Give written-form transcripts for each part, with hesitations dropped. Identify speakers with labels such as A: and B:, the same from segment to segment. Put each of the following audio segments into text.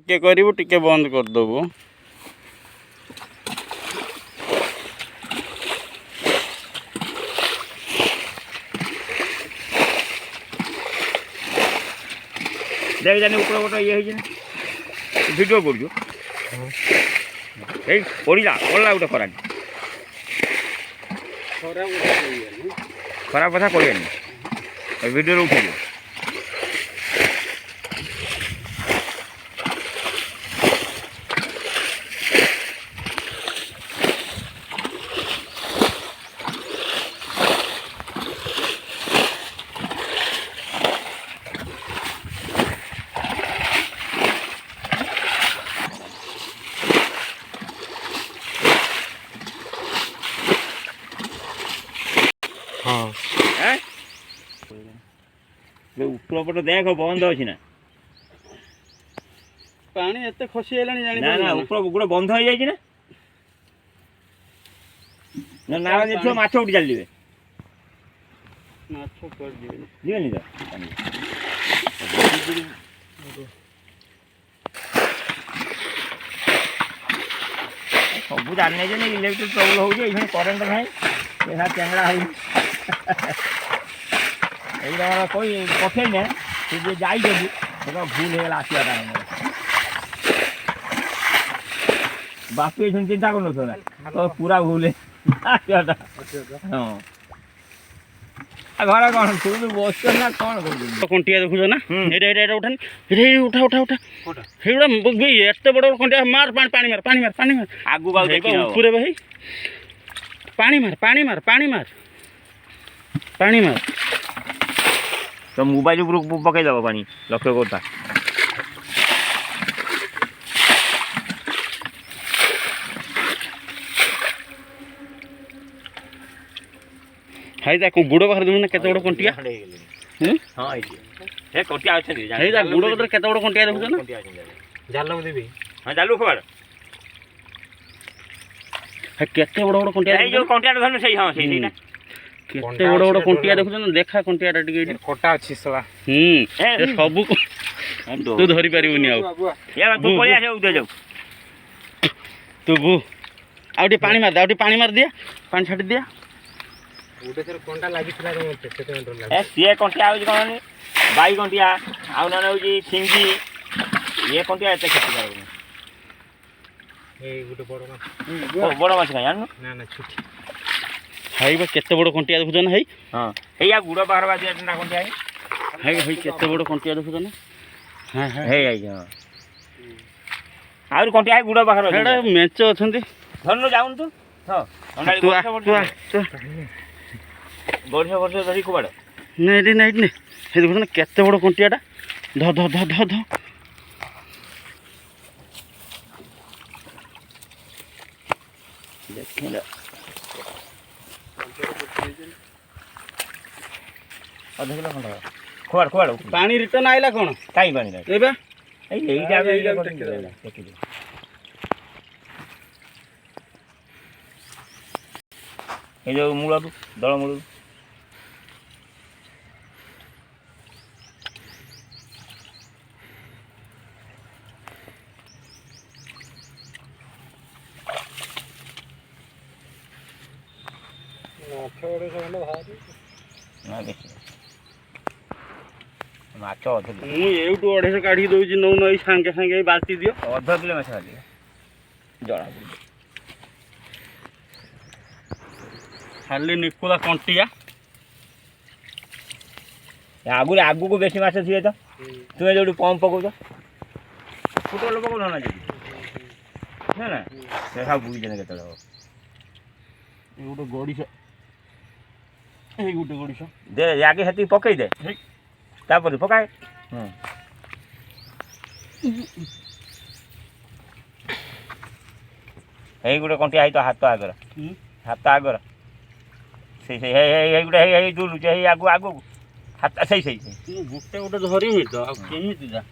A: टिके करिवु टिके बंद कर दबु।
B: देख जाने ऊपर गोटे ये भिडियो कर पड़ा पड़ा गोटे खराब कथा कहनी भिडियो उठे ऊपर पट देख बंद अच्छी ना
A: पानी एते खसी हेलानी जानि
B: ना ना ऊपर गोटे बंध हो जाए ना नाला देखो माछ उठी चलिए
A: माछ कर दिबे
B: जीवनी तो सब जाने जे इलेक्ट्रिक ट्रबल हो करेन्ट भाई चेंगड़ा हो कोई पठे ना से जाई भूल है आसवा बापी चिंता कर तो पूरा भूल है आसवाटा हाँ घर कौन तुम बस ना कौन
A: कंटिया देखुछ ना उठा उठा उठा उठा एत बड़ कंटिया मार पानी मार पानी मार पानी मार
B: आगू
A: पूरे भाई पानी मार पानी मार पानी मार पानी मार
B: तो मोबाइल पकई दब पानी लक्ष्य करता
A: हाई गुड़ बाहर देखुना केते बड़ कंटिया
B: हां ए कंटिया अछि
A: हाई गुड़ कतर केते बड़ कंटिया देखुछ ना
B: जाल में देबी हां जालू खबाड़
A: है केते बड़ बड़ कंटिया
B: ए जो कंटिया धरन सही हां सही ना
A: केते बड़ बड़ कंटिया देखुछ ना देखा कंटिया टिके
C: कोटा अछि सला
A: ए सब तू धरि परिबनी आ
B: ये तू पळिया से उदे जाऊ
A: तू बु आउटी पानी मार दिया पानी छाटी दिया
C: उडे सर कोंटा लागितला रे मते केते कंट्रोल लाग
B: ए सीए कंटिया आउ कोनी बाई कंटिया आउ न होजी सिंगी ये कंटिया एते खेती करबो
C: ए गुटे बड़
B: माछ का जाननु
C: ना ना छोटी
A: हाई बा केते बड़ कंटिया देखुछ ना हाई
B: हां हेया गुड़ बाहर बा दिया ना कंटिया
A: हाई हाई केते बड़ कंटिया देखुछ ना हां हां
B: हे आई हां आउर कंटिया गुड़ बाहर
A: हेडा मेच अछंती
B: धरनु जाउन तू हां
A: तू
B: बढ़िया बढ़िया धरी कुबाड़
A: नहीं नहीं हे देखो ना केते बड़ कंटियाटा ध ध ध ध ध देखिला
B: आधा किलो खंडा कुबाड़ कुबाड़
A: पानी रिटर्न आइला कोन
B: काई पानी नहीं
A: एबा
B: एईटा देखि ए जो मूला दल मूल माछ
A: एवटू 250 काढ़ी दउची नौ नई सांगे सांगे बाल्टी दियो
B: अधा किलो माछ खाली जड़ा
A: खाली निकुला कंटिया
B: आगु को बेसी माछ थी तो तुम जो पंप पकाऊ फुटबल पकाऊ ना ना ना देखा बुझे के
A: गोटे गड़िश गोटे गड़िश
B: दे आगे हेती पकई दे तापर पकाए हे गोटे कंटिया है तो हाथ आगर से गोटे हे दुलुचे हे आगु आगु हाथ सही
A: गोटे गोटे धरमी तो केमी जा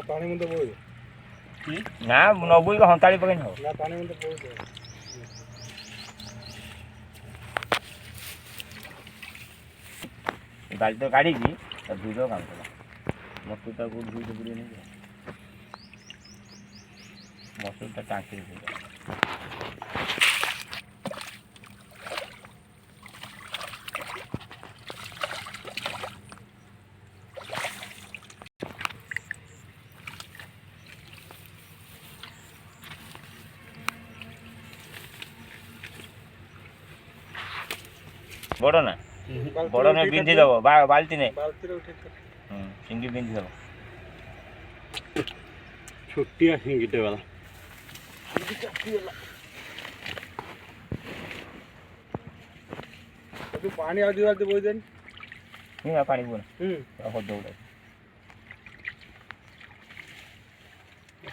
C: पानी मुंडे बोई
B: ना नबुई को हंताड़ी पकई हो
C: ना पानी मुंडे बोई
B: बाल्टी तो काढ़ी की तो धुई काम कला ମସୁରଟା କେଉଁଠି ଧୋଇତେ ପଡ଼ିବ ନାହିଁ ମସୁରଟା ଟାଙ୍କିରେ ଧୋଇବା ବଡ଼ ନା ବଡ଼ ନେ ବିନ୍ଧି ଦେବ ବାଲ୍ଟି ନେ ସିଙ୍ଗି ବିନ୍ଧି ଦେବ
A: ଛୋଟିଆ ସିଙ୍ଗିଟେ ବାଲା
C: ପାଣି ଆଉ ଦିବାଲ୍ଟି ବୋହି ଦେନି
B: ପାଣି ବୁହ ଦୌଡ଼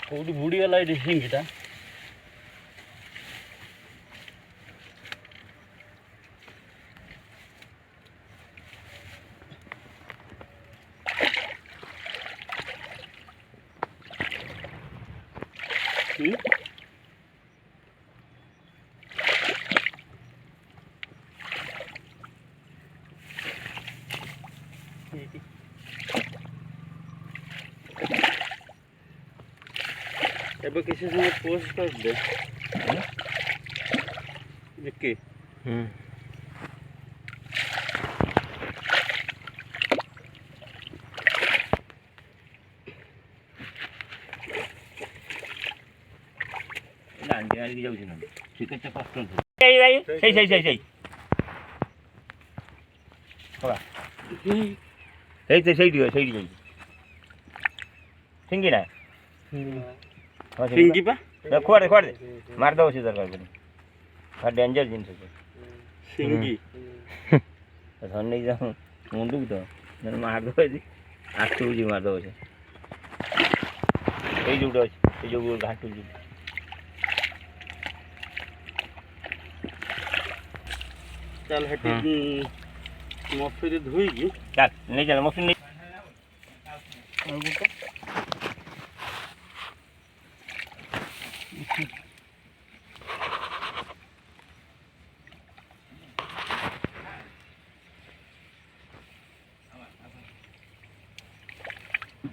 A: କୋଉଠି ବୁଡ଼ିଗଲା ଏଠି ସିଙ୍ଗିଟା ଏବେ କିଛି ସମୟ ପୋଷ୍ଟ କରିଦେ ଦେଖି
B: ଦାଣ୍ଡି ଆଡ଼ିକି ଯାଉଛି ନା ସେ କେତେ କଷ୍ଟ ସେଇ ସେଇଠି ଯାଇଛି ସିଙ୍ଗି ନା
A: ସିଙ୍ଗି ପା
B: ଖୁଆଡ଼େ ମାରିଦେବ ସେ ଦରକାର ପଡ଼ି ଡେଞ୍ଜର ଜିନିଷ
A: ସିଙ୍ଗି
B: ଧର ନେଇକି ଯାଉ ମୁଣ୍ଡକୁ ତ ମାରିଦେବ ଯଦି ଆଖି ବୁଝି ମାରିଦେବ ସେ ଏଇ ଯେଉଁଟା ଅଛି ସେ ଯେଉଁ ଘାଣ୍ଟୁଛି
A: ଚାଲ ହେଠି ମସୁରୀ ଧୋଇକି
B: ଚାଲ ନେଇ ଚାଲ ମସୁରୀ ନେଇ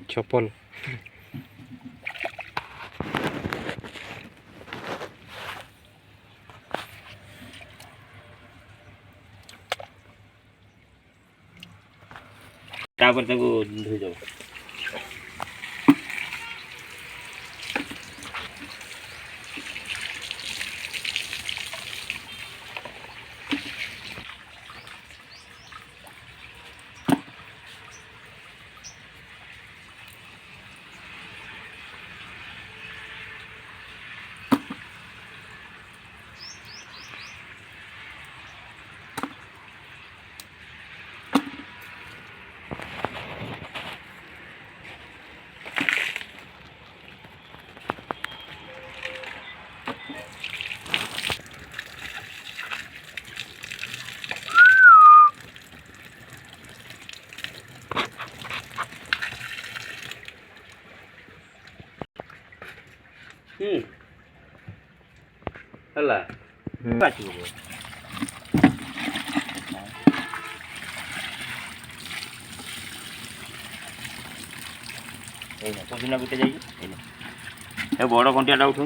C: चप्पल
B: ତାପରେ ତାକୁ ଧୋଇଦେବ
A: ହେଲା
B: ବାଛିବ ଏଇନା ପୋଦିନା ଗୋଟେ ଯାଇକି ଏଇନା ଏ ବଡ଼ କଣ୍ଟିଆଟା ଉଠୁ